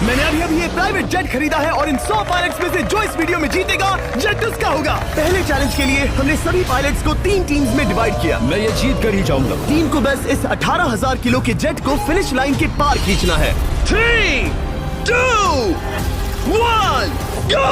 मैंने अभी ये प्राइवेट जेट खरीदा है और इन 100 पायलट्स में से जो इस वीडियो में जीतेगा जेट उसका होगा। पहले चैलेंज के लिए हमने सभी पायलट्स को 3 टीम्स में डिवाइड किया। मैं ये जीत कर ही जाऊंगा। टीम को बस इस 18,000 किलो के जेट को फिनिश लाइन के पार खींचना है। 3, 2, 1, गो!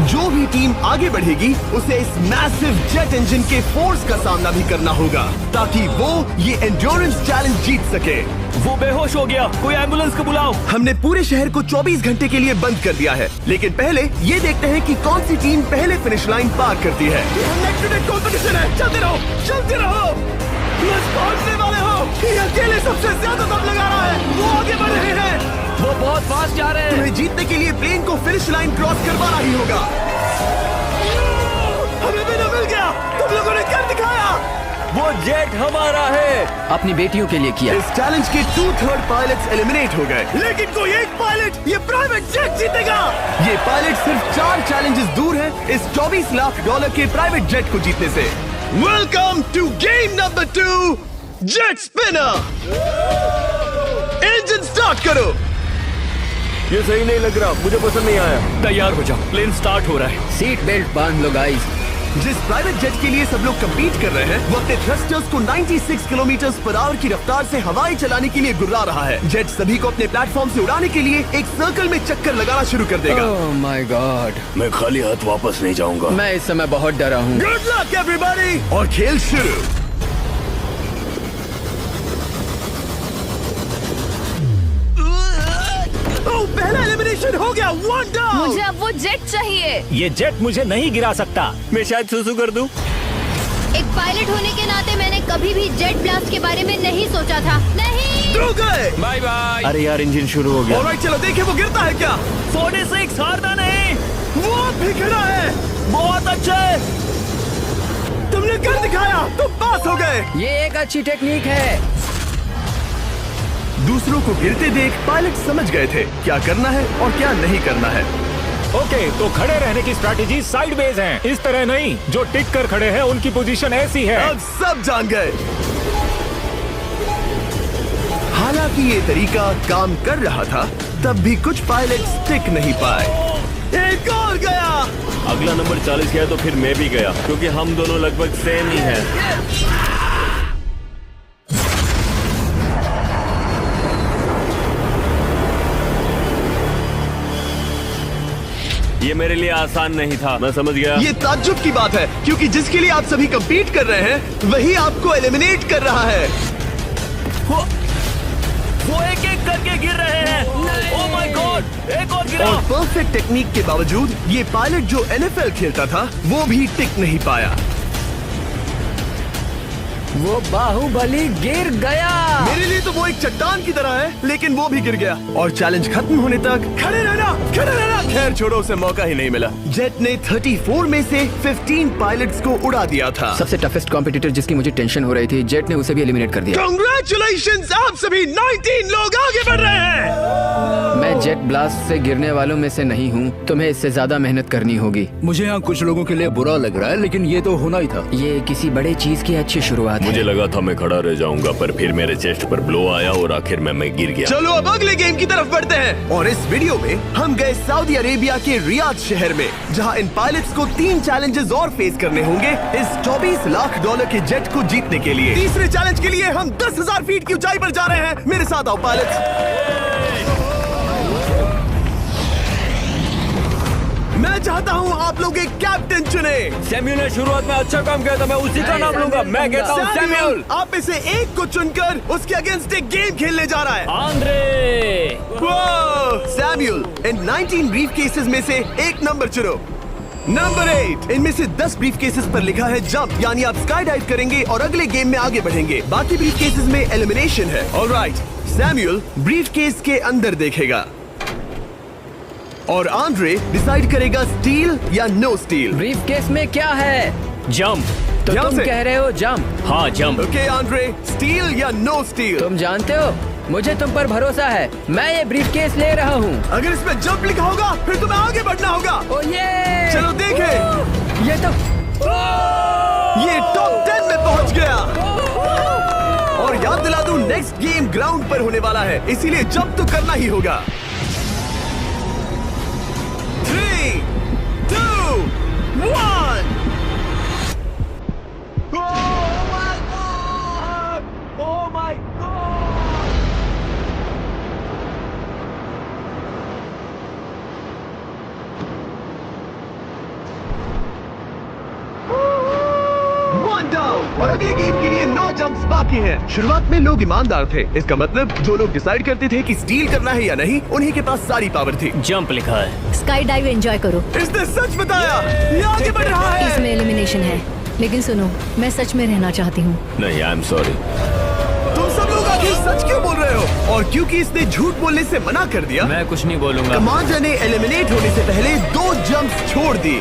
जो भी टीम आगे बढ़ेगी उसे इस मैसिव जेट इंजन के फोर्स का सामना भी करना होगा ताकि वो ये एंड्योरेंस चैलेंज जीत सके। वो बेहोश हो गया, कोई एम्बुलेंस को बुलाओ। हमने पूरे शहर को 24 घंटे के लिए बंद कर दिया है, लेकिन पहले ये देखते हैं कि कौन सी टीम पहले फिनिश लाइन पार करती है। कंपटीशन है, चलते रहो, चलते रहो। पहुंचने वाले हो। ये अकेले सबसे ज्यादा दम लगा रहा है, वो आगे बढ़ रहे हैं। वो बहुत फास्ट जा रहे हैं। तुम्हें जीतने के लिए प्लेन को फिनिश लाइन क्रॉस करवाना ही होगा। हमें विनर मिल गया, तुम लोगों ने कर दिखाया। वो जेट हमारा है। अपनी बेटियों के लिए किया। इस चैलेंज के 2/3 पायलट्स एलिमिनेट हो गए, लेकिन कोई एक पायलट ये प्राइवेट जेट जीतेगा। ये पायलट सिर्फ 4 चैलेंजेस दूर है इस $24 लाख के प्राइवेट जेट को जीतने से। Welcome to game number 2, jet spinner. Engine start करो। ये सही नहीं लग रहा, मुझे पसंद नहीं आया। तैयार हो जाओ, प्लेन स्टार्ट हो रहा है। सीट बेल्ट बांध लो गाइस। जिस प्राइवेट जेट के लिए सब लोग कम्पीट कर रहे हैं वो अपने थ्रस्टर्स को 96 किलोमीटर/आवर की रफ्तार से हवाएं चलाने के लिए गुर्रा रहा है। जेट सभी को अपने प्लेटफॉर्म से उड़ाने के लिए एक सर्कल में चक्कर लगाना शुरू कर देगा। ओह माय गॉड, मैं खाली हाथ वापस नहीं जाऊंगा। मैं इस समय बहुत डरा हूँ। गुड लक एवरीबॉडी, और खेल शुरू। पहला एलिमिनेशन हो गया, 1 डाउन। मुझे अब वो जेट चाहिए। ये जेट मुझे नहीं गिरा सकता। मैं शायद सुसु कर दूं। एक पायलट होने के नाते मैंने कभी भी जेट ब्लास्ट के बारे में नहीं सोचा था। नहीं। 2 गए। Bye bye. अरे यार, इंजन शुरू हो गया। ऑलराइट, चलो देखें वो गिरता है क्या। 46 हारना नहीं। वो भी खड़ा है। बहुत अच्छे। तुमने कर दिखाया, तुम पास हो गए। ये एक अच्छी टेक्निक है। दूसरों को गिरते देख पायलट समझ गए थे क्या करना है और क्या नहीं करना है। ओके, तो खड़े रहने की स्ट्रैटेजी साइडवेज है, इस तरह नहीं। जो टिक कर खड़े हैं उनकी पोजीशन ऐसी है। अब सब जान गए। हालांकि ये तरीका काम कर रहा था, तब भी कुछ पायलट टिक नहीं पाए। एक और गया। अगला नंबर 40 गया तो फिर मैं भी गया, क्योंकि हम दोनों लगभग सेम ही हैं। ये मेरे लिए आसान नहीं था, मैं समझ गया। ये ताज्जुब की बात है, क्योंकि जिसके लिए आप सभी कम्पीट कर रहे हैं वही आपको एलिमिनेट कर रहा है। वो एक एक करके गिर रहे हैं। ओह माय गॉड, एक और गिरा। और परफेक्ट टेक्निक के बावजूद ये पायलट जो NFL खेलता था वो भी टिक नहीं पाया। वो बाहुबली गिर गया। मेरे लिए तो वो एक चट्टान की तरह है, लेकिन वो भी गिर गया। और चैलेंज खत्म होने तक खड़े रहना, खड़े रहना। खैर छोड़ो, उसे मौका ही नहीं मिला। जेट ने 34 में से 15 पायलट्स को उड़ा दिया था। सबसे टफेस्ट कॉम्पिटिटर जिसकी मुझे टेंशन हो रही थी, जेट ने उसे भी एलिमिनेट कर दिया। कांग्रेचुलेशंस, आप सभी 19 लोग आगे बढ़ रहे हैं। मैं जेट ब्लास्ट से गिरने वालों में से नहीं हूँ। तुम्हें इससे ज्यादा मेहनत करनी होगी। मुझे यहाँ कुछ लोगों के लिए बुरा लग रहा है, लेकिन ये तो होना ही था। ये किसी बड़े चीज की अच्छी शुरुआत है। मुझे लगा था मैं खड़ा रह जाऊंगा, पर फिर मेरे चेस्ट पर ब्लो आया और आखिर में मैं गिर गया। चलो अब अगले गेम की तरफ बढ़ते हैं। और इस वीडियो में हम गए सऊदी अरेबिया के रियाद शहर में, जहां इन पायलट्स को 3 चैलेंजेस और फेस करने होंगे इस $24 लाख के जेट को जीतने के लिए। तीसरे चैलेंज के लिए हम 10,000 फीट की ऊंचाई पर जा रहे हैं। मेरे साथ आओ पायलट्स। मैं चाहता हूँ आप लोग एक कैप्टन चुने। सैमुअल ने शुरुआत में अच्छा काम किया था, मैं उसी का नाम लूंगा। मैं कहता हूँ सैमुअल। आप में से एक को चुनकर उसके अगेंस्ट एक गेम खेलने जा रहा है। आंद्रे। सैमुअल, इन 19 ब्रीफ केसेस में से एक नंबर चुनो। नंबर 8। इनमें से 10 ब्रीफ केसेस पर लिखा है जंप, यानी आप स्काई डाइव करेंगे और अगले गेम में आगे बढ़ेंगे। बाकी ब्रीफ केसेस में एलिमिनेशन है। ऑलराइट, सैमुअल ब्रीफ केस के अंदर देखेगा और आंद्रे डिसाइड करेगा स्टील या नो स्टील। ब्रीफ केस में क्या है? जंप। तो ध्यान तुम से। कह रहे हो जंप? हाँ, जंप। ओके आंद्रे, स्टील या नो स्टील? तुम जानते हो, मुझे तुम पर भरोसा है। मैं ये ब्रीफ केस ले रहा हूँ। अगर इसमें जंप लिखा होगा फिर तुम्हें आगे बढ़ना होगा। ओ ये चलो देखें। ये तो ये टॉप 10 में पहुंच गया। और याद दिला दूं, नेक्स्ट गेम ग्राउंड पर होने वाला है, इसीलिए जंप तो करना ही होगा। 3, 2, 1। और अगले गेम के लिए 9 जंप्स बाकी हैं। शुरुआत में लोग ईमानदार थे, इसका मतलब जो लोग डिसाइड करते थे कि स्टील करना है या नहीं, उन्हीं के पास सारी पावर थी। जंप लिखा है। स्काई डाइव एंजॉय करो। इसने सच बताया, ये आगे बढ़ रहा है। इसमें एलिमिनेशन है, लेकिन सुनो, मैं सच में रहना चाहती हूँ। नहीं, आई एम सॉरी। तुम सब लोग आखिर सच क्यों बोल रहे हो? और क्योंकि इसने झूठ बोलने से मना कर दिया, मैं कुछ नहीं बोलूंगा। कमांडर ने एलिमिनेट होने से पहले 2 जंप्स छोड़ दी।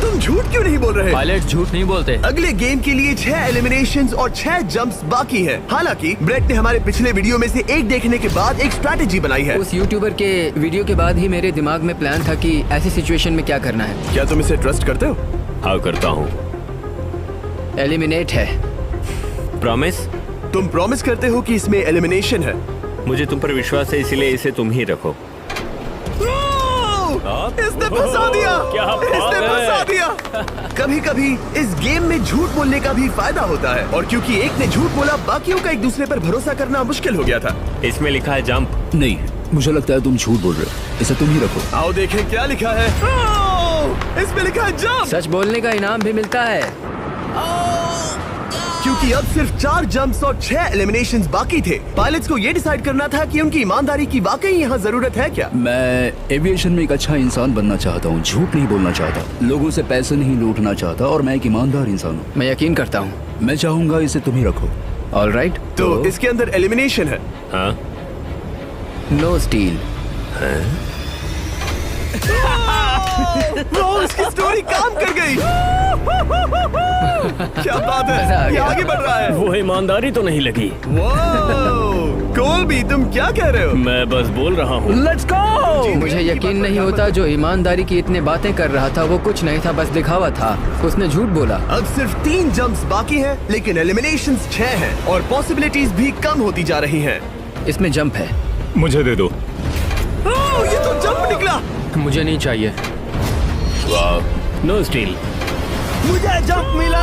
तुम झूठ क्यों नहीं बोल रहे? पायलट झूठ नहीं बोलते। अगले गेम के लिए 6 एलिमिनेशंस और 6 जंप्स बाकी हैं। हालांकि ब्रेट ने हमारे पिछले वीडियो में से एक देखने के बाद एक स्ट्रैटेजी बनाई है। उस यूट्यूबर के वीडियो के बाद ही मेरे दिमाग में प्लान था कि ऐसी सिचुएशन में क्या करना है। क्या तुम इसे ट्रस्ट करते हो? हाँ, करता हूँ। एलिमिनेट है। प्रॉमिस? तुम प्रॉमिस करते हो कि इसमें एलिमिनेशन है? मुझे तुम पर विश्वास है, इसलिए इसे तुम ही रखो। इसने फंसा दिया। क्या बात इसने है? फंसा दिया। कभी कभी इस गेम में झूठ बोलने का भी फायदा होता है, और क्योंकि एक ने झूठ बोला, बाकियों का एक दूसरे पर भरोसा करना मुश्किल हो गया था। इसमें लिखा है जंप। नहीं, मुझे लगता है तुम झूठ बोल रहे हो। इसे तुम ही रखो। आओ देखें क्या लिखा है। इसमें लिखा है जंप। सच बोलने का इनाम भी मिलता है। क्योंकि अब सिर्फ 4 जंप्स और 6 एलिमिनेशंस बाकी थे, पायलट्स को ये डिसाइड करना था कि उनकी ईमानदारी की वाकई यहाँ जरूरत है क्या। मैं एविएशन में एक अच्छा इंसान बनना चाहता हूँ, झूठ नहीं बोलना चाहता, लोगों से पैसे नहीं लूटना चाहता, और मैं एक ईमानदार इंसान हूँ। मैं यकीन करता हूँ। मैं चाहूंगा इसे तुम ही रखो। All right. तो इसके अंदर एलिमिनेशन है। हाँ, नो स्टील। वो इसकी स्टोरी काम कर गई। क्या बात मजा आ है, ये गया। आगे बढ़ रहा है। वो ईमानदारी तो नहीं लगी। कोलबी, तुम क्या कह रहे हो? मैं बस बोल रहा हूँ। Let's go. मुझे यकीन नहीं होता, जो ईमानदारी की इतने बातें कर रहा था वो कुछ नहीं था, बस दिखावा था। उसने झूठ बोला। अब सिर्फ 3 जंप्स बाकी हैं, लेकिन एलिमिनेशंस 6 हैं और पॉसिबिलिटीज भी कम होती जा रही हैं। इसमें जंप है। मुझे दे दो। ये तो जंप निकला। मुझे नहीं चाहिए। No steel. मुझे जंप मिला।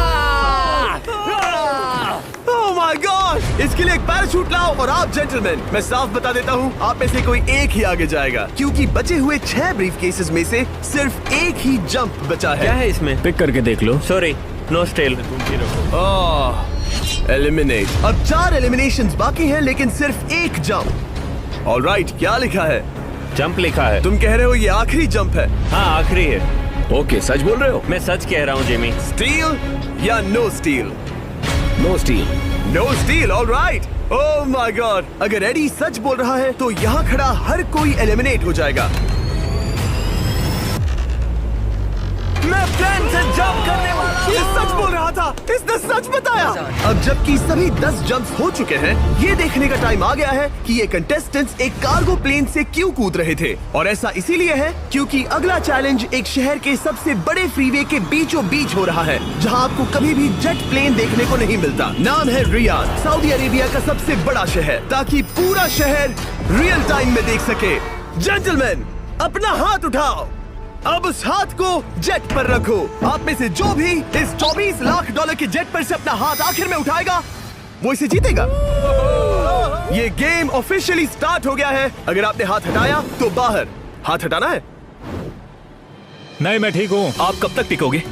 ओह माय गॉड! इसके लिए एक पैराशूट लाओ। और आप जेंटलमैन, मैं साफ बता देता हूँ, आप में से कोई एक ही आगे जाएगा, क्योंकि बचे हुए 6 ब्रीफ केसेस में से सिर्फ एक ही जंप बचा है। क्या है इसमें? पिक करके देख लो। Sorry, no steal. एलिमिनेट। अब 4 एलिमिनेशंस बाकी हैं, लेकिन सिर्फ एक जंप। ऑलराइट, क्या लिखा है? जंप लिखा है। तुम कह रहे हो ये आखिरी जंप है? हाँ, आखिरी है। ओके, सच बोल रहे हो? मैं सच कह रहा हूँ जिमी। स्टील या no steal? No steal. No steal, all right. Oh my God! अगर एडी सच बोल रहा है तो यहाँ खड़ा हर कोई एलिमिनेट हो जाएगा। मैं प्लान से जंप करने वाला। ये सच बोल रहा था, इसने सच बताया। अब जबकि सभी 10 जंप्स हो चुके हैं, ये देखने का टाइम आ गया है कि ये कंटेस्टेंट्स एक कार्गो प्लेन से क्यों कूद रहे थे। और ऐसा इसीलिए है क्योंकि अगला चैलेंज एक शहर के सबसे बड़े फ्रीवे के बीचों बीच हो रहा है, जहां आपको कभी भी जेट प्लेन देखने को नहीं मिलता। नाम है रियाद, सऊदी अरेबिया का सबसे बड़ा शहर, ताकि पूरा शहर रियल टाइम में देख सके। जेंटलमैन, अपना हाथ उठाओ। अब उस हाथ को जेट पर रखो। आप में से जो भी इस $24 लाख के जेट पर से अपना हाथ आखिर में उठाएगा, वो इसे जीतेगा। ये गेम ऑफिशियली स्टार्ट हो गया है। अगर आपने हाथ हटाया तो बाहर। हाथ हटाना है। नहीं, मैं ठीक हूँ। आप कब तक टिकोगे?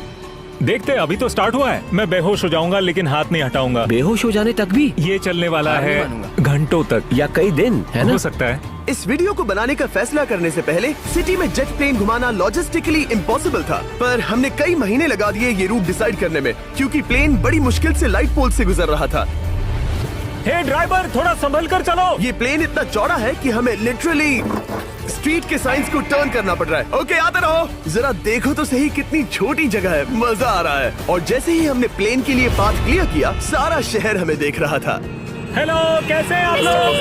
देखते हैं, अभी तो स्टार्ट हुआ है। मैं बेहोश हो जाऊंगा, लेकिन हाथ नहीं हटाऊंगा। बेहोश हो जाने तक भी? ये चलने वाला हार नहीं है मानूंगा। घंटों तक या कई दिन, है ना? हो सकता है। इस वीडियो को बनाने का फैसला करने से पहले सिटी में जेट प्लेन घुमाना लॉजिस्टिकली इम्पॉसिबल था, पर हमने कई महीने लगा दिए ये रूट डिसाइड करने में, क्योंकि प्लेन बड़ी मुश्किल से लाइट पोल से गुजर रहा था। हे ड्राइवर, थोड़ा संभल कर चलो। ये प्लेन इतना चौड़ा है कि हमें लिटरली स्ट्रीट के साइंस को टर्न करना पड़ रहा है। ओके, आते रहो। जरा देखो तो सही कितनी छोटी जगह है, मजा आ रहा है। और जैसे ही हमने प्लेन के लिए पाथ क्लियर किया, सारा शहर हमें देख रहा था। हेलो, कैसे हैं आप लोग?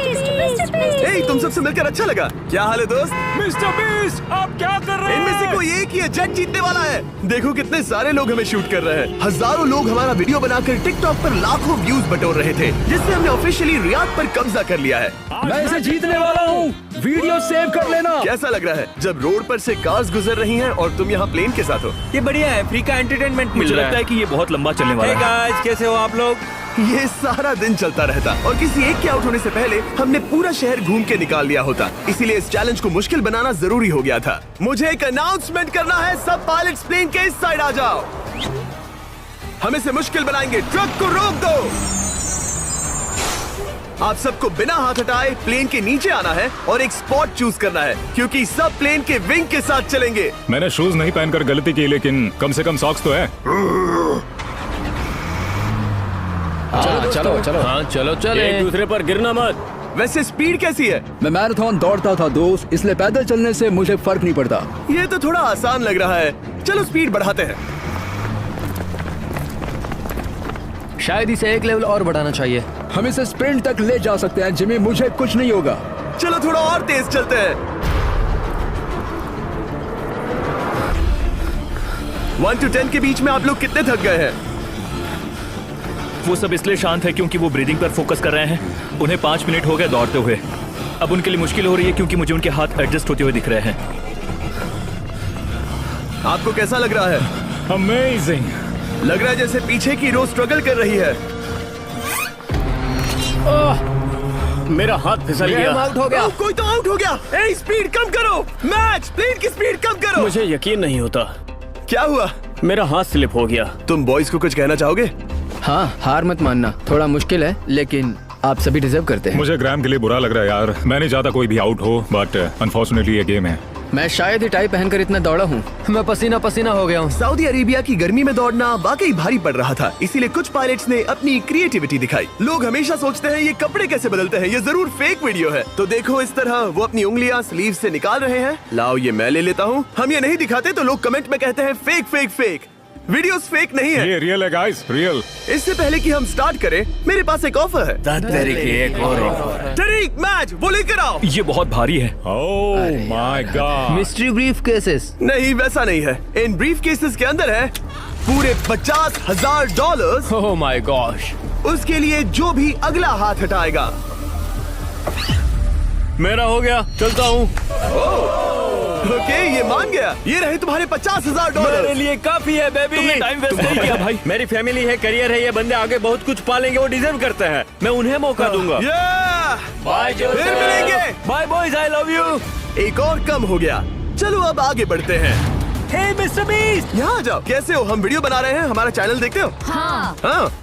ए, तुम सबसे मिलकर अच्छा लगा। क्या हाल है दोस्त? मिस्टर बीस्ट, आप क्या कर रहे इनमें से हैं? कोई एक ही है जेट जीतने वाला है। देखो कितने सारे लोग हमें शूट कर रहे हैं। हजारों लोग हमारा वीडियो बनाकर टिकटॉक पर लाखों व्यूज बटोर रहे थे, जिससे हमने ऑफिशियली रियाद पर कब्जा कर लिया है। मैं इसे जीतने वाला हूँ। वीडियो सेव कर लेना। कैसा लग रहा है जब रोड पर से कार्स गुजर रही हैं और तुम यहाँ प्लेन के साथ हो? ये बढ़िया है, फ्री का एंटरटेनमेंट मिल मुझे रहा लगता है कि ये बहुत लंबा चलने वाला है। है। गाइस, कैसे हो आप लोग? ये सारा दिन चलता रहता और किसी एक के आउट होने से पहले हमने पूरा शहर घूम के निकाल लिया होता। इसीलिए इस चैलेंज को मुश्किल बनाना जरूरी हो गया था। मुझे एक अनाउंसमेंट करना है, सब पायलट्स प्लेन के इस साइड आ जाओ। हम इसे मुश्किल बनाएंगे, ट्रक को रोक दो। आप सबको बिना हाथ हटाए प्लेन के नीचे आना है और एक स्पॉट चूज करना है, क्योंकि सब प्लेन के विंग के साथ चलेंगे। मैंने शूज नहीं पहनकर गलती की, लेकिन कम से कम सॉक्स तो है। चलो चलो। हाँ चलो चले, एक दूसरे पर गिरना मत। वैसे स्पीड कैसी है? मैं मैराथन दौड़ता था दोस्त, इसलिए पैदल चलने से मुझे फर्क नहीं पड़ता। ये तो थोड़ा आसान लग रहा है। चलो स्पीड बढ़ाते हैं। शायद इसे एक लेवल और बढ़ाना चाहिए। हम इसे स्प्रिंट तक ले जा सकते हैं जिमी, मुझे कुछ नहीं होगा। चलो थोड़ा और तेज चलते हैं। 1 to 10 के बीच में आप लोग कितने थक गए हैं? वो सब इसलिए शांत है क्योंकि वो ब्रीदिंग पर फोकस कर रहे हैं। उन्हें 5 मिनट हो गए दौड़ते हुए। अब उनके लिए मुश्किल हो रही है क्योंकि मुझे उनके हाथ एडजस्ट होते हुए दिख रहे हैं। आपको कैसा लग रहा है? अमेजिंग। लग रहा है जैसे पीछे की रो स्ट्रगल कर रही है। मेरा हाथ फिसल गया। आउट हो गया। कोई तो आउट हो गया। ए, स्पीड कम करो। मैच, प्लेन की स्पीड कम करो। मुझे यकीन नहीं होता, क्या हुआ? मेरा हाथ स्लिप हो गया। तुम बॉयज को कुछ कहना चाहोगे? हाँ, हार मत मानना। थोड़ा मुश्किल है, लेकिन आप सभी डिजर्व करते हैं। मुझे ग्राम के लिए बुरा लग रहा है यार। मैं नहीं चाहता कोई भी आउट हो, बट अनफॉर्चुनेटली ये गेम है। मैं शायद ही टाई पहनकर इतना दौड़ा हूँ। मैं पसीना पसीना हो गया हूँ। सऊदी अरेबिया की गर्मी में दौड़ना वाकई भारी पड़ रहा था, इसीलिए कुछ पायलट्स ने अपनी क्रिएटिविटी दिखाई। लोग हमेशा सोचते हैं ये कपड़े कैसे बदलते हैं, ये जरूर फेक वीडियो है। तो देखो इस तरह वो अपनी उंगलियां स्लीव से निकाल रहे हैं। लाओ ये मैं ले लेता हूँ। हम ये नहीं दिखाते तो लोग कमेंट में कहते हैं fake fake fake. Videos fake नहीं है। ये रियल है गाइस, रियल। इससे पहले कि हम स्टार्ट करें, मेरे पास एक ऑफर है। तरीक मैच वो लेकर आओ। ये बहुत भारी है। ओह my God. Mystery brief cases. नहीं, वैसा नहीं है। इन ब्रीफ केसेस के अंदर है पूरे $50,000। Oh my gosh. उसके लिए जो भी अगला हाथ हटाएगा। मेरा हो गया, चलता हूँ। ओके, ये मान गया। ये रहे तुम्हारे $50,000। मेरे लिए काफी है बेबी। तुमने टाइम वेस्ट नहीं किया भाई। मेरी फैमिली है, करियर है, ये बंदे आगे बहुत कुछ पालेंगे, वो डिजर्व करते हैं। मैं उन्हें मौका दूंगा। बाय, फिर मिलेंगे। Bye boys, I love you. एक और कम हो गया। चलो अब आगे बढ़ते हैं। हे मिस्टर बीस्ट, यहाँ आ जाओ। कैसे हो? हम वीडियो बना रहे हैं, हमारा चैनल देखते हो? हाँ,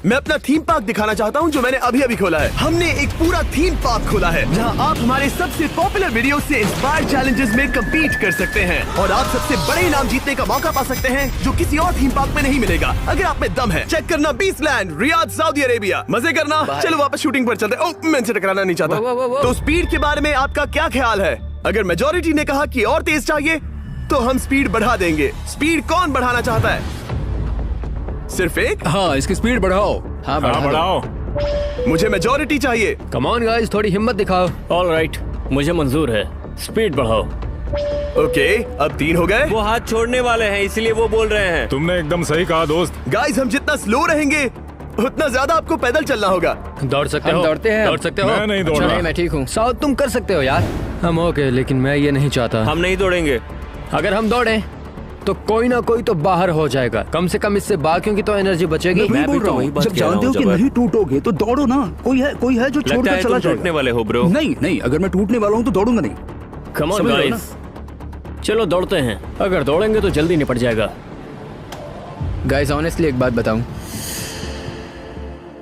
मैं अपना थीम पार्क दिखाना चाहता हूँ जो मैंने अभी अभी खोला है। हमने एक पूरा थीम पार्क खोला है जहाँ आप हमारे सबसे पॉपुलर वीडियो से इंस्पायर्ड चैलेंजेस में कम्पीट कर सकते हैं और आप सबसे बड़े इनाम जीतने का मौका पा सकते हैं जो किसी और थीम पार्क में नहीं मिलेगा। अगर आप में दम है, चेक करना beast land, Riyadh, Saudi Arabia. मजे करना। चलो वापस शूटिंग पर चलते हैं। ओह, मैं इनसे टकराना नहीं चाहता। तो स्पीड के बारे में आपका क्या ख्याल है? अगर मेजोरिटी ने कहा कि और तेज चाहिए तो हम स्पीड बढ़ा देंगे। स्पीड कौन बढ़ाना चाहता है? सिर्फ एक? हाँ, इसकी स्पीड बढ़ाओ। हाँ, हाँ, बढ़ाओ। मुझे मेजोरिटी चाहिए। कम ऑन गाइस, थोड़ी हिम्मत दिखाओ। ऑलराइट, मुझे मंजूर है। स्पीड बढ़ाओ। ओके, अब 3 हो गए। वो हाथ छोड़ने वाले हैं, इसलिए वो बोल रहे हैं। तुमने एकदम सही कहा दोस्त। गाइस, हम जितना स्लो रहेंगे उतना ज्यादा आपको पैदल चलना होगा। दौड़ सकते हम हो? दौड़ते हैं। दौड़ सकते हो? मैं नहीं दौड़ अच्छा, रहा। नहीं, मैं ठीक हूँ। साउथ तुम कर सकते हो यार। हम ओके, लेकिन मैं ये नहीं चाहता। हम नहीं दौड़ेंगे। अगर हम दौड़े तो कोई ना कोई तो बाहर हो जाएगा। कम से कम इससे बाकियों की तो एनर्जी बचेगी। मैं बोल रहा हूँ, जब जानते हो कि नहीं टूटोगे तो दौड़ो ना। कोई है जो लगता छोड़कर है चला तुम टूटने जाएगा। वाले हो ब्रो। नहीं नहीं, अगर मैं टूटने वाला हूँ तो दौड़ूंगा नहीं। कम ऑन समझ रहे हो गाइस, चलो दौड़ते हैं। अगर दौड़ेंगे तो जल्दी निपट जाएगा। गाइस, ऑनेस्टली एक बात बताऊं,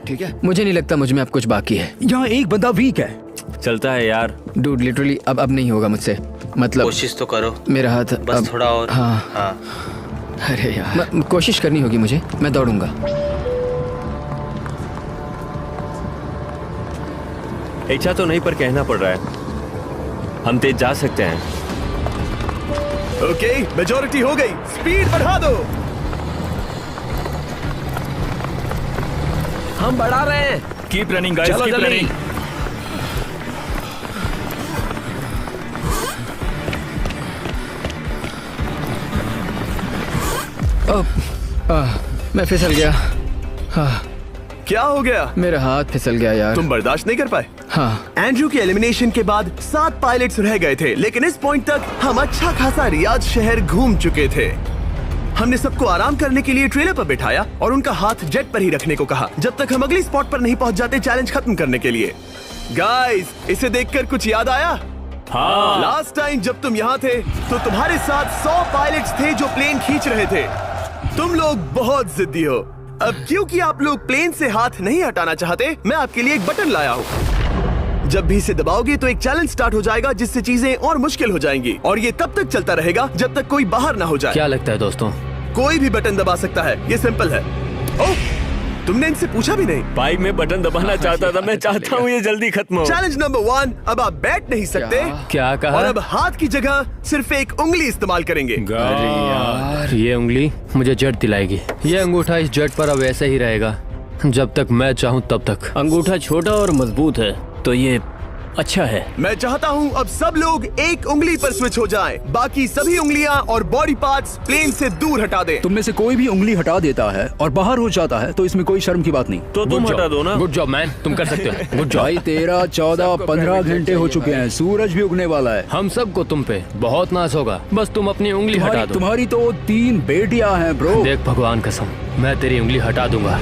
ठीक है, मुझे नहीं लगता मुझ में अब कुछ बाकी है। यहाँ एक बंदा वीक है। चलता है यार, डूड, लिटरली अब नहीं होगा मुझसे। मतलब कोशिश तो करो। मेरा हाथ बस अब, थोड़ा और। हाँ। अरे यार, कोशिश करनी होगी मुझे। मैं दौड़ूंगा। इच्छा तो नहीं पर कहना पड़ रहा है। हम तेज जा सकते हैं। ओके, मेजोरिटी हो गई। स्पीड बढ़ा दो। हम बढ़ा रहे हैं। कीप रनिंग गाइस, चलो कीप जल्दी। रनिंग। मैं फिसल गया। क्या हो गया? मेरा हाथ फिसल गया यार। तुम बर्दाश्त नहीं कर पाए? हाँ। एंड्रू के एलिमिनेशन के बाद 7 पायलट्स रह गए थे, लेकिन इस पॉइंट तक हम अच्छा खासा रियाद शहर घूम चुके थे। हमने सबको आराम करने के लिए ट्रेलर पर बिठाया और उनका हाथ जेट पर ही रखने को कहा जब तक हम अगली स्पॉट पर नहीं पहुंच जाते चैलेंज खत्म करने के लिए। गाइस, इसे देखकर कुछ याद आया? हाँ। लास्ट टाइम जब तुम यहाँ थे तो तुम्हारे साथ 100 पायलट्स थे जो प्लेन खींच रहे थे। तुम लोग बहुत जिद्दी हो। अब क्योंकि आप लोग प्लेन से हाथ नहीं हटाना चाहते, मैं आपके लिए एक बटन लाया हूँ। जब भी इसे दबाओगे तो एक चैलेंज स्टार्ट हो जाएगा जिससे चीजें और मुश्किल हो जाएंगी और ये तब तक चलता रहेगा जब तक कोई बाहर ना हो जाए। क्या लगता है दोस्तों? कोई भी बटन दबा सकता है, ये सिंपल है। ओह, तुमने इनसे पूछा भी नहीं। भाई मैं बटन दबाना चाहता था, मैं चाहता हूँ ये जल्दी खत्म हो। चैलेंज नंबर 1, अब आप बैठ नहीं सकते क्या कहा? और अब हाथ की जगह सिर्फ एक उंगली इस्तेमाल करेंगे। अरे यार, ये उंगली मुझे जट दिलाएगी। ये अंगूठा इस जट पर अब ऐसे ही रहेगा जब तक मैं चाहूँ तब तक। अंगूठा छोटा और मजबूत है तो ये अच्छा है। मैं चाहता हूँ अब सब लोग एक उंगली पर स्विच हो जाएं। बाकी सभी उंगलियां और बॉडी पार्ट्स प्लेन से दूर हटा दें। तुम में से कोई भी उंगली हटा देता है और बाहर हो जाता है तो इसमें कोई शर्म की बात नहीं। तो तुम हटा दो ना। गुड जॉब मैन, तुम कर सकते हो। Good job. भाई 13, 14, 15 घंटे हो चुके हैं, सूरज भी उगने वाला है। हम सबको तुम पे बहुत नाज होगा, बस तुम अपनी उंगली हटा दो। तुम्हारी तो 3 बेटियां हैं ब्रो। देख भगवान कसम, मैं तेरी उंगली हटा दूंगा।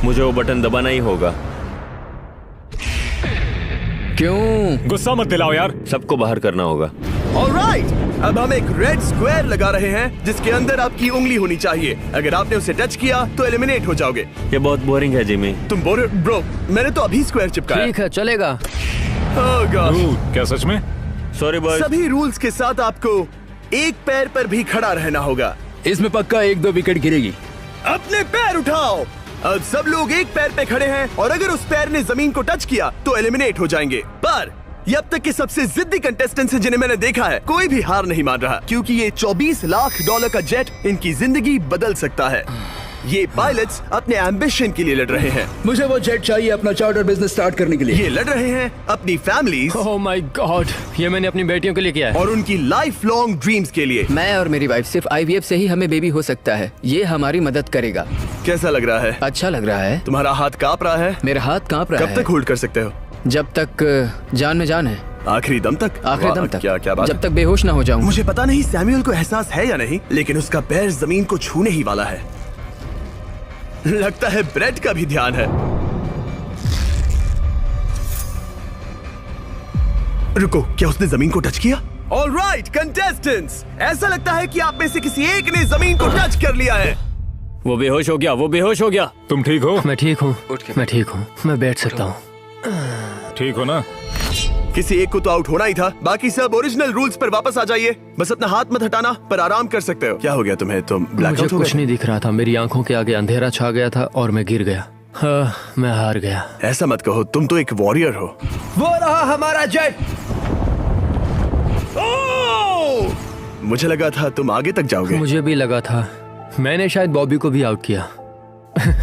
मुझे वो बटन दबाना ही होगा। क्यों? गुस्सा मत दिलाओ यार। सबको बाहर करना होगा। ऑलराइट, अब हम एक रेड स्क्वायर लगा रहे हैं जिसके अंदर आपकी उंगली होनी चाहिए। अगर आपने उसे टच किया तो एलिमिनेट हो जाओगे। ये बहुत बोरिंग है जिमी। तुम ब्रो, मैंने तो अभी स्क्वायर चिपकाया। ठीक है, चलेगा। Oh gosh। क्या सच में? Sorry boy. सभी रूल्स के साथ आपको एक पैर पर भी खड़ा रहना होगा। इसमें पक्का 1-2 विकेट गिरेगी। अपने पैर उठाओ। अब सब लोग एक पैर पे खड़े हैं और अगर उस पैर ने जमीन को टच किया तो एलिमिनेट हो जाएंगे। पर ये अब तक के सबसे जिद्दी कंटेस्टेंट्स हैं जिन्हें मैंने देखा है। कोई भी हार नहीं मान रहा क्योंकि ये $24 लाख का जेट इनकी जिंदगी बदल सकता है। ये पायलट्स अपने एम्बिशन के लिए लड़ रहे हैं। मुझे वो जेट चाहिए अपना चार्टर बिजनेस स्टार्ट करने के लिए। ये लड़ रहे हैं अपनी फैमिलीज ओह माय गॉड, ये मैंने अपनी बेटियों के लिए किया है। और उनकी लाइफ लॉन्ग ड्रीम्स के लिए। मैं और मेरी वाइफ सिर्फ IVF से ही हमें बेबी हो सकता है। ये हमारी मदद करेगा। कैसा लग रहा है? अच्छा लग रहा है। तुम्हारा हाथ कांप रहा है? मेरा हाथ कांप रहा है। कब तक होल्ड कर सकते हो? जब तक जान में जान है। आखिरी दम तक? आखिरी दम वाह, तक। क्या बात जब है। तक बेहोश ना हो जाऊं। मुझे पता नहीं सैमुअल को एहसास है या नहीं, लेकिन उसका पैर जमीन को छूने ही वाला है। लगता है ब्रेड का भी ध्यान है। रुको, क्या उसने जमीन को टच किया? ऑलराइट कंटेस्टेंट्स, ऐसा लगता है कि आप में से किसी एक ने जमीन को टच कर लिया है। वो बेहोश हो गया, वो बेहोश हो गया। तुम ठीक हो? मैं ठीक हूँ, मैं ठीक हूँ, मैं बैठ सकता हूँ। ठीक हो ना? किसी एक को तो आउट होना ही था। बाकी सब ओरिजिनल रूल्स पर वापस आ जाइए। बस अपना हाथ मत हटाना, पर आराम कर सकते हो। क्या हो गया तुम्हें? तुम मुझे ब्लैकआउट हो कुछ गए? नहीं दिख रहा था, मेरी आंखों के आगे अंधेरा छा गया था और मैं गिर गया। हाँ, मैं हार गया। ऐसा मत कहो, तुम तो एक वॉरियर हो। वो रहा हमारा जेट। मुझे लगा था तुम आगे तक जाओगे। मुझे भी लगा था। मैंने शायद बॉबी को भी आउट किया।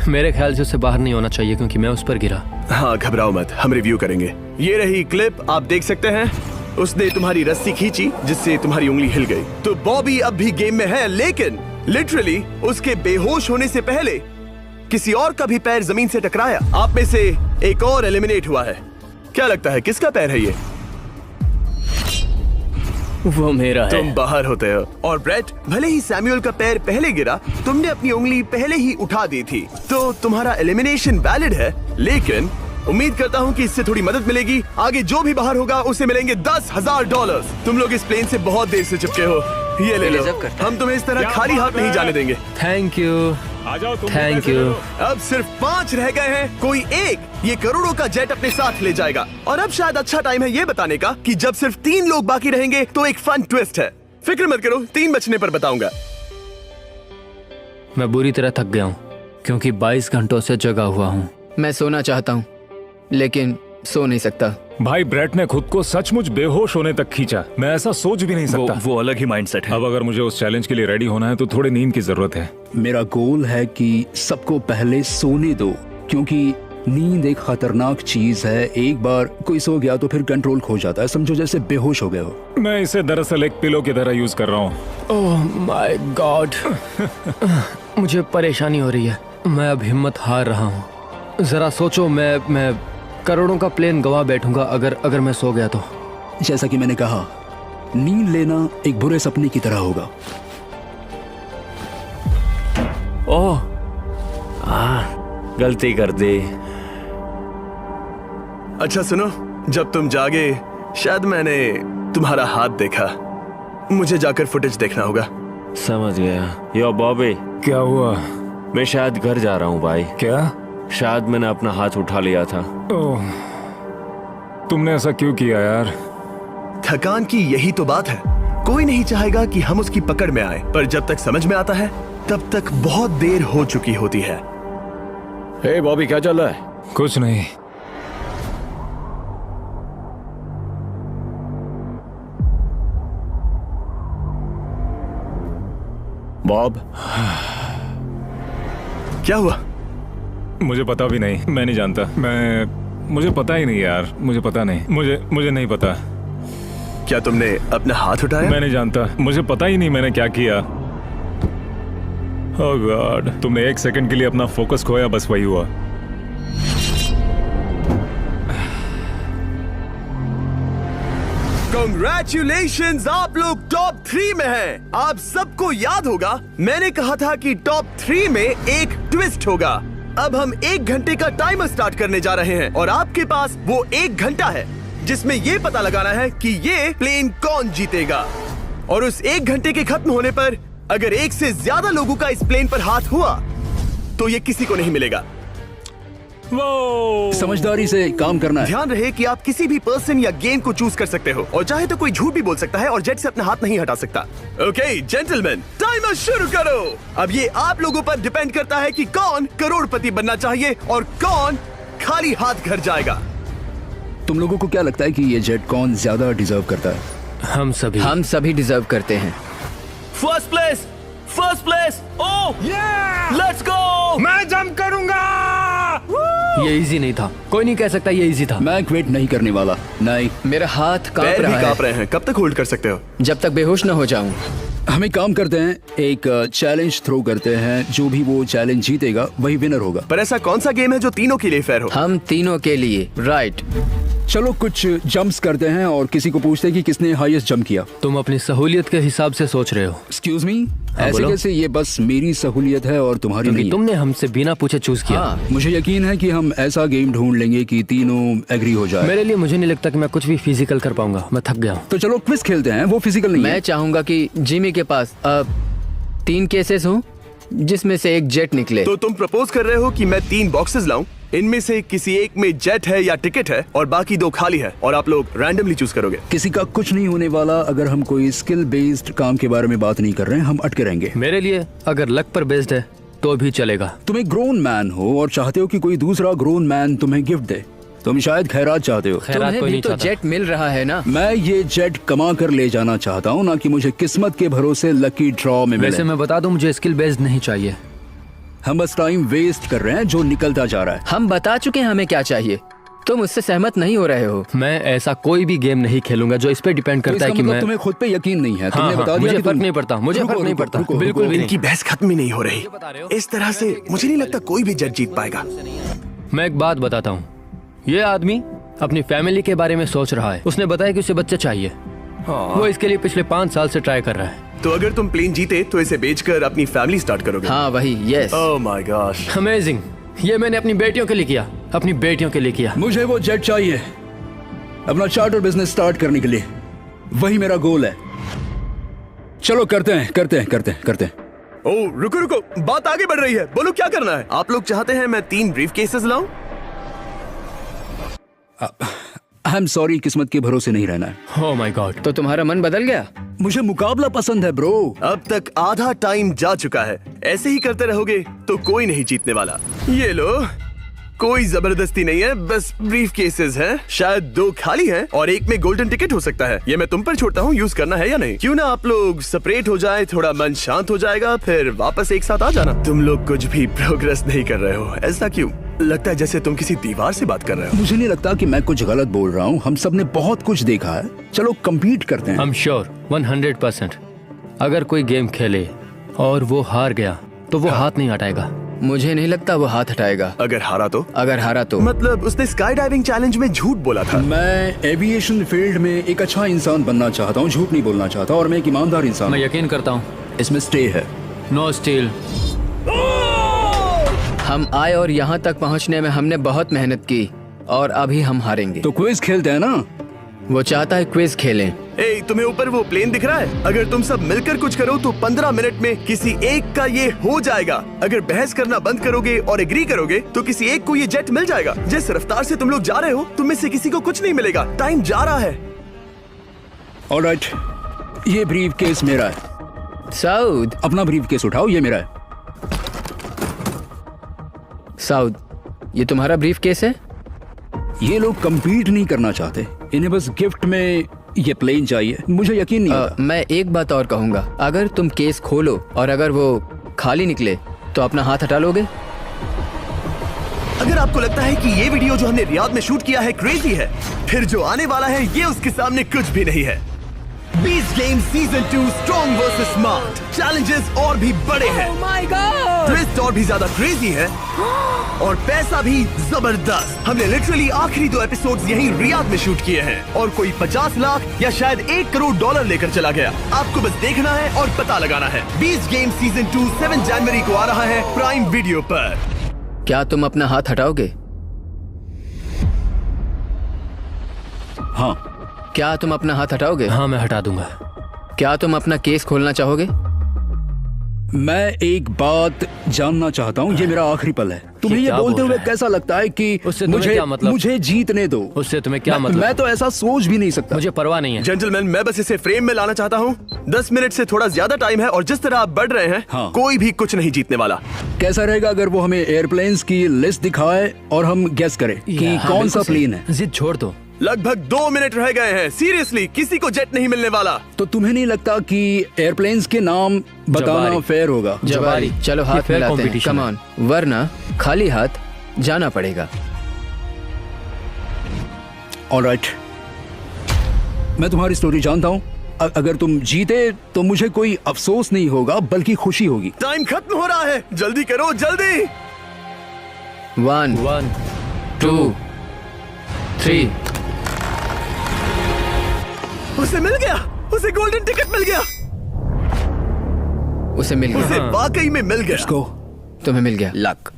मेरे ख्याल से उसे बाहर नहीं होना चाहिए क्योंकि मैं उस पर गिरा। हाँ, घबराओ मत, हम रिव्यू करेंगे। ये रही क्लिप, आप देख सकते हैं। उसने तुम्हारी रस्सी खींची जिससे तुम्हारी उंगली हिल गई। तो बॉबी अब भी गेम में है, लेकिन लिटरली उसके बेहोश होने से पहले किसी और का भी पैर जमीन से टकराया। आप में से एक और एलिमिनेट हुआ है। क्या लगता है किसका पैर है ये? वो मेरा है। तुम बाहर होते हो। और ब्रेट, भले ही सैमुअल का पैर पहले गिरा, तुमने अपनी उंगली पहले ही उठा दी थी, तो तुम्हारा एलिमिनेशन वैलिड है। लेकिन उम्मीद करता हूँ कि इससे थोड़ी मदद मिलेगी। आगे जो भी बाहर होगा उसे मिलेंगे $10,000। तुम लोग इस प्लेन से बहुत देर से चिपके हो, ये ले लो। हम तुम्हें इस तरह खाली हाथ नहीं जाने देंगे। थैंक यू, आ जाओ तुम। Thank you. अब सिर्फ 5 रह गए हैं। कोई एक ये करोड़ों का जेट अपने साथ ले जाएगा। और अब शायद अच्छा टाइम है ये बताने का कि जब सिर्फ 3 लोग बाकी रहेंगे तो एक फन ट्विस्ट है। फिक्र मत करो, 3 बचने पर बताऊंगा। मैं बुरी तरह थक गया हूँ क्योंकि 22 घंटों से जगा हुआ हूँ। मैं सोना चाहता हूँ लेकिन सो नहीं सकता। भाई ब्रेट ने खुद को सचमुच बेहोश होने तक खींचा। मैं ऐसा सोच भी नहीं सकता। वो अलग ही माइंडसेट है। अब अगर मुझे उस चैलेंज के लिए रेडी होना है तो थोड़ी नींद की जरूरत है। मेरा गोल है कि सबको पहले सोने दो, क्योंकि नींद एक खतरनाक चीज है। एक बार कोई सो गया तो फिर कंट्रोल खो जाता है, समझो जैसे बेहोश हो गए हो। मैं इसे दरअसल एक पिलो की तरह यूज कर रहा हूँ। ओह माय गॉड, मुझे परेशानी हो रही है। मैं अब हिम्मत हार रहा हूँ। जरा सोचो, मैं करोड़ों का प्लेन गवा बैठूंगा अगर मैं सो गया तो। जैसा कि मैंने कहा, नींद लेना एक बुरे सपने की तरह होगा। ओह, गलती कर दी। अच्छा सुनो, जब तुम जागे शायद मैंने तुम्हारा हाथ देखा। मुझे जाकर फुटेज देखना होगा। समझ गया। यो बॉबी, क्या हुआ? मैं शायद घर जा रहा हूँ भाई। क्या? शायद मैंने अपना हाथ उठा लिया था। ओह, तुमने ऐसा क्यों किया यार? थकान की यही तो बात है। कोई नहीं चाहेगा कि हम उसकी पकड़ में आए, पर जब तक समझ में आता है तब तक बहुत देर हो चुकी होती है। हे बॉबी, क्या चल रहा है? कुछ नहीं। बॉब, क्या हुआ? मुझे पता भी नहीं, मैं नहीं जानता। मुझे पता ही नहीं यार, मुझे पता नहीं। मुझे नहीं पता। क्या तुमने अपना हाथ उठाया? मैं नहीं जानता, मुझे पता ही नहीं मैंने क्या किया। ओह गॉड, तुमने एक सेकंड के लिए अपना फोकस खोया, बस वही हुआ। Congratulations, आप लोग टॉप 3 में हैं। आप सबको याद होगा मैंने कहा था कि टॉप 3 में एक ट्विस्ट होगा। अब हम 1 घंटे का टाइमर स्टार्ट करने जा रहे हैं और आपके पास वो 1 घंटा है जिसमें ये पता लगाना है कि ये प्लेन कौन जीतेगा। और उस 1 घंटे के खत्म होने पर अगर एक से ज्यादा लोगों का इस प्लेन पर हाथ हुआ तो ये किसी को नहीं मिलेगा। समझदारी से काम करना है। ध्यान रहे कि आप किसी भी पर्सन या गेम को चूज कर सकते हो और चाहे तो कोई झूठ भी बोल सकता है और जेट से अपना हाथ नहीं हटा सकता। ओके जेंटलमैन, टाइमर शुरू करो। अब ये आप लोगों पर डिपेंड करता है कि कौन करोड़पति बनना चाहिए और कौन खाली हाथ घर जाएगा। तुम लोगों को क्या लगता है कि ये जेट कौन ज्यादा डिजर्व करता है? हम सभी डिजर्व करते हैं। First place. Oh let's go. मैं जंप करूंगा। ये इजी नहीं था, कोई नहीं कह सकता ये इजी था। मैं क्विट नहीं करने वाला। नहीं, मेरा हाथ कांप पैर भी रहा कांप है। रहे हैं। कब तक होल्ड कर सकते हो? जब तक बेहोश न हो जाऊं। हम एक काम करते हैं, एक चैलेंज थ्रो करते हैं। जो भी वो चैलेंज जीतेगा वही विनर होगा। पर ऐसा कौन सा गेम है जो तीनों के लिए फेयर हो? हम तीनों के लिए, राइट। चलो कुछ जंप्स करते हैं और किसी को पूछते हैं कि किसने हाईएस्ट जंप किया। तुम अपनी सहूलियत के हिसाब से सोच रहे हो। एक्सक्यूज मी, ऐसे बोलो। कैसे? ये बस मेरी सहूलियत है और तुम्हारी क्योंकि नहीं। तुमने हमसे बिना पूछे चूज किया। हाँ, मुझे यकीन है कि हम ऐसा गेम ढूंढ लेंगे कि तीनों एग्री हो जाए। मेरे लिए मुझे नहीं लगता कि मैं कुछ भी फिजिकल कर पाऊंगा, मैं थक गया हूँ। तो चलो क्विज खेलते हैं। वो फिजिकल नहीं मैं है। चाहूंगा कि जिमी के पास 3 केसेस हो जिसमें से एक जेट निकले। तो तुम प्रपोज कर रहे हो कि मैं 3 बॉक्सेस लाऊं, इनमें से किसी एक में जेट है या टिकट है और बाकी 2 खाली है और आप लोग रैंडमली चूज करोगे। किसी का कुछ नहीं होने वाला। अगर हम कोई स्किल बेस्ड काम के बारे में बात नहीं कर रहे हैं, हम अटके रहेंगे। मेरे लिए अगर लक पर बेस्ड है तो भी चलेगा। तुम एक ग्रोन मैन हो और चाहते हो कि कोई दूसरा ग्रोन मैन तुम्हें गिफ्ट दे। तुम शायद खैरात चाहते हो। खैरात तुम्हें कोई भी नहीं तो चाहता। जेट मिल रहा है ना। मैं ये जेट कमा कर ले जाना चाहता हूँ, ना कि मुझे किस्मत के भरोसे लकी ड्रॉ में मिले। वैसे मैं बता दूं, मुझे स्किल बेस्ड नहीं चाहिए। हम बस टाइम वेस्ट कर रहे हैं जो निकलता जा रहा है। हम बता चुके हैं हमें क्या चाहिए। तुम उससे सहमत नहीं हो रहे हो। मैं ऐसा कोई भी गेम नहीं खेलूंगा जो इस पे डिपेंड तो करता है इसका कि मतलब मैं तुम्हें खुद पे यकीन नहीं है। तुमने हाँ, बता दिया मुझे कि फर्क तुम- नहीं पड़ता, मुझे रुको, फर्क नहीं रुको, पड़ता, रुको, बिल्कुल रुको। भी नहीं। इनकी बहस खत्म ही नहीं हो रही। इस तरह से मुझे नहीं लगता कोई भी जेट जीत पाएगा। मैं एक बात बताता हूँ, ये आदमी अपनी फैमिली के बारे में सोच रहा है। उसने बताया कि उसे बच्चा चाहिए। वो इसके लिए पिछले 5 साल से ट्राई कर रहा है। तो अगर तुम प्लेन जीते तो इसे बेचकर अपनी फैमिली स्टार्ट करोगे? हाँ वही, yes. Oh my gosh. Amazing. ये मैंने अपनी बेटियों के लिए किया, अपनी बेटियों के लिए किया। मुझे वो जेट चाहिए अपना चार्टर बिजनेस स्टार्ट करने के लिए। वही मेरा गोल है। चलो करते हैं। ओह रुको, बात आगे बढ़ रही है। बोलो क्या करना है? आप लोग चाहते हैं मैं 3 ब्रीफ केसेस लाऊं? आई एम सॉरी, किस्मत के भरोसे नहीं रहना है। ओह माय गॉड। तो तुम्हारा मन बदल गया? मुझे मुकाबला पसंद है ब्रो। अब तक आधा टाइम जा चुका है। ऐसे ही करते रहोगे तो कोई नहीं जीतने वाला। ये लो, कोई जबरदस्ती नहीं है, बस ब्रीफ केसेस हैं। शायद 2 खाली हैं और एक में गोल्डन टिकट हो सकता है। ये मैं तुम पर छोड़ता हूँ, यूज करना है या नहीं। क्यों ना आप लोग सेपरेट हो जाए, थोड़ा मन शांत हो जाएगा, फिर वापस एक साथ आ जाना। तुम लोग कुछ भी प्रोग्रेस नहीं कर रहे हो, ऐसा क्यों? लगता है जैसे तुम किसी दीवार से बात कर रहे हो। मुझे नहीं लगता कि मैं कुछ गलत बोल रहा हूँ। हम सब ने बहुत कुछ देखा है। चलो कम्पीट करते हैं। I'm sure 100%। अगर कोई गेम खेले और वो हार गया तो वो हाथ नहीं हटाएगा। मुझे नहीं लगता वो हाथ हटाएगा। अगर हारा तो? अगर हारा तो मतलब उसने स्काई डाइविंग चैलेंज में झूठ बोला था। मैं एविएशन फील्ड में एक अच्छा इंसान बनना चाहता हूँ, झूठ नहीं बोलना चाहता, और मैं एक ईमानदार इंसान मैं हूँ। यकीन करता हूँ। इसमें स्टे है। No steal. हम आए और यहाँ तक पहुँचने में हमने बहुत मेहनत की और अभी हम हारेंगे। तो क्विज खेलते हैं ना? वो चाहता है क्विज खेलें। ए, तुम्हें ऊपर वो प्लेन दिख रहा है? अगर तुम सब मिलकर कुछ करो तो 15 मिनट में किसी एक का ये हो जाएगा। अगर बहस करना बंद करोगे और एग्री करोगे तो किसी एक को ये जेट मिल जाएगा। जिस रफ्तार से तुम लोग जा रहे हो, तुम में से किसी को कुछ नहीं मिलेगा। टाइम जा रहा है। ऑलराइट, ये ब्रीफ केस मेरा है। साउद, अपना ब्रीफ केस उठाओ, ये मेरा है। साउद, ये तुम्हारा ब्रीफ केस है? ये लोग कम्पीट नहीं करना चाहते, इन्हें बस गिफ्ट में ये प्लेन चाहिए। मुझे यकीन नहीं होता। मैं एक बात और कहूंगा, अगर तुम केस खोलो और अगर वो खाली निकले तो अपना हाथ हटा लोगे? अगर आपको लगता है कि ये वीडियो जो हमने रियाद में शूट किया है क्रेजी है, फिर जो आने वाला है ये उसके सामने कुछ भी नहीं है। Beast game season 2 strong versus smart. Challenges और भी बड़े हैं। ट्विस्ट और भी ज्यादा क्रेजी है और पैसा भी जबरदस्त। हमने लिटरली आखिरी 2 एपिसोड्स यहीं रियाद में शूट किए हैं और कोई 50 लाख या शायद $1 करोड़ लेकर चला गया। आपको बस देखना है और पता लगाना है। बीस्ट गेम सीजन 2 7 जनवरी को आ रहा है प्राइम वीडियो पर। क्या तुम अपना हाथ हटाओगे? हाँ। क्या तुम अपना हाथ हटाओगे? हाँ, मैं हटा दूंगा। क्या तुम अपना केस खोलना चाहोगे? मैं एक बात जानना चाहता हूँ, ये मेरा आखिरी पल है। तुम्हें ये क्या बोलते बोल हुए रहा है? कैसा लगता है कि उससे तुम्हें मुझे क्या मतलब? मुझे जीतने दो। उससे तुम्हें क्या मैं, मतलब? मैं तो ऐसा सोच भी नहीं सकता। मुझे परवाह नहीं है। जेंटलमैन, मैं बस इसे फ्रेम में लाना चाहता हूँ। 10 मिनट से थोड़ा ज्यादा टाइम है और जिस तरह आप बढ़ रहे हैं, हाँ। कोई भी कुछ नहीं जीतने वाला। कैसा रहेगा अगर वो हमें एयरप्लेन्स की लिस्ट दिखाए और हम गेस करें कि हाँ, कौन सा बिल्कुल सही। प्लेन है? जिद छोड़ दो। लगभग 2 मिनट रह गए हैं। सीरियसली, किसी को जेट नहीं मिलने वाला। तो तुम्हें नहीं लगता कि एयरप्लेन्स के नाम बताना जवारी। फेयर होगा? जवारी। चलो ये हाथ fair मिलाते हैं। competition कम है। ऑन, वरना खाली हाथ जाना पड़ेगा। ऑलराइट, मैं तुम्हारी स्टोरी जानता हूँ। अगर तुम जीते तो मुझे कोई अफसोस नहीं होगा बल्कि खुशी होगी। टाइम खत्म हो रहा है, जल्दी करो, जल्दी। 1 1 2 3। उसे मिल गया, उसे गोल्डन टिकट मिल गया। उसे मिल उसे गया। वाकई में मिल गया। इसको तुम्हें मिल गया। लक।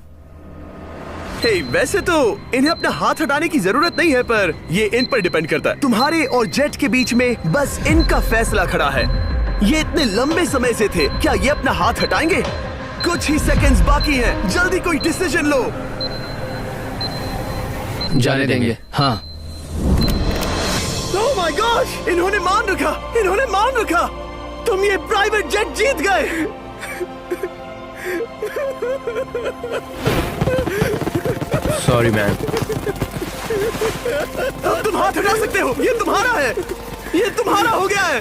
हे, वैसे तो इन्हें अपना हाथ हटाने की जरूरत नहीं है, पर ये इन पर डिपेंड करता है। तुम्हारे और जेट के बीच में बस इनका फैसला खड़ा है। ये इतने लंबे समय से थे, क्या ये अपना हाथ हटाएंगे? कुछ ही सेकंड्स बाकी हैं, जल्दी कोई डिसीजन लो। जाने देंगे। हाँ। ओह माय गॉश, इन्होंने मान रखा, इन्होंने मान रखा। तुम ये प्राइवेट जेट जीत गए। Sorry man. अब तुम हाथ हटा सकते हो, ये तुम्हारा है, ये तुम्हारा हो गया है।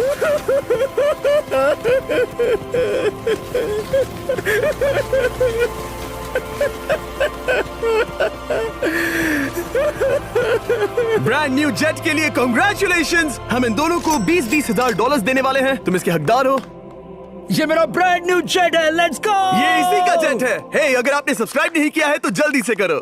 ब्रांड न्यू जेट के लिए कांग्रेचुलेशंस। हम इन दोनों को 20-20 हजार डॉलर्स देने वाले हैं। तुम इसके हकदार हो। ये मेरा ब्रांड न्यू जेट है, लेट्स गो। ये इसी का जेट है। हे, अगर आपने सब्सक्राइब नहीं किया है तो जल्दी से करो।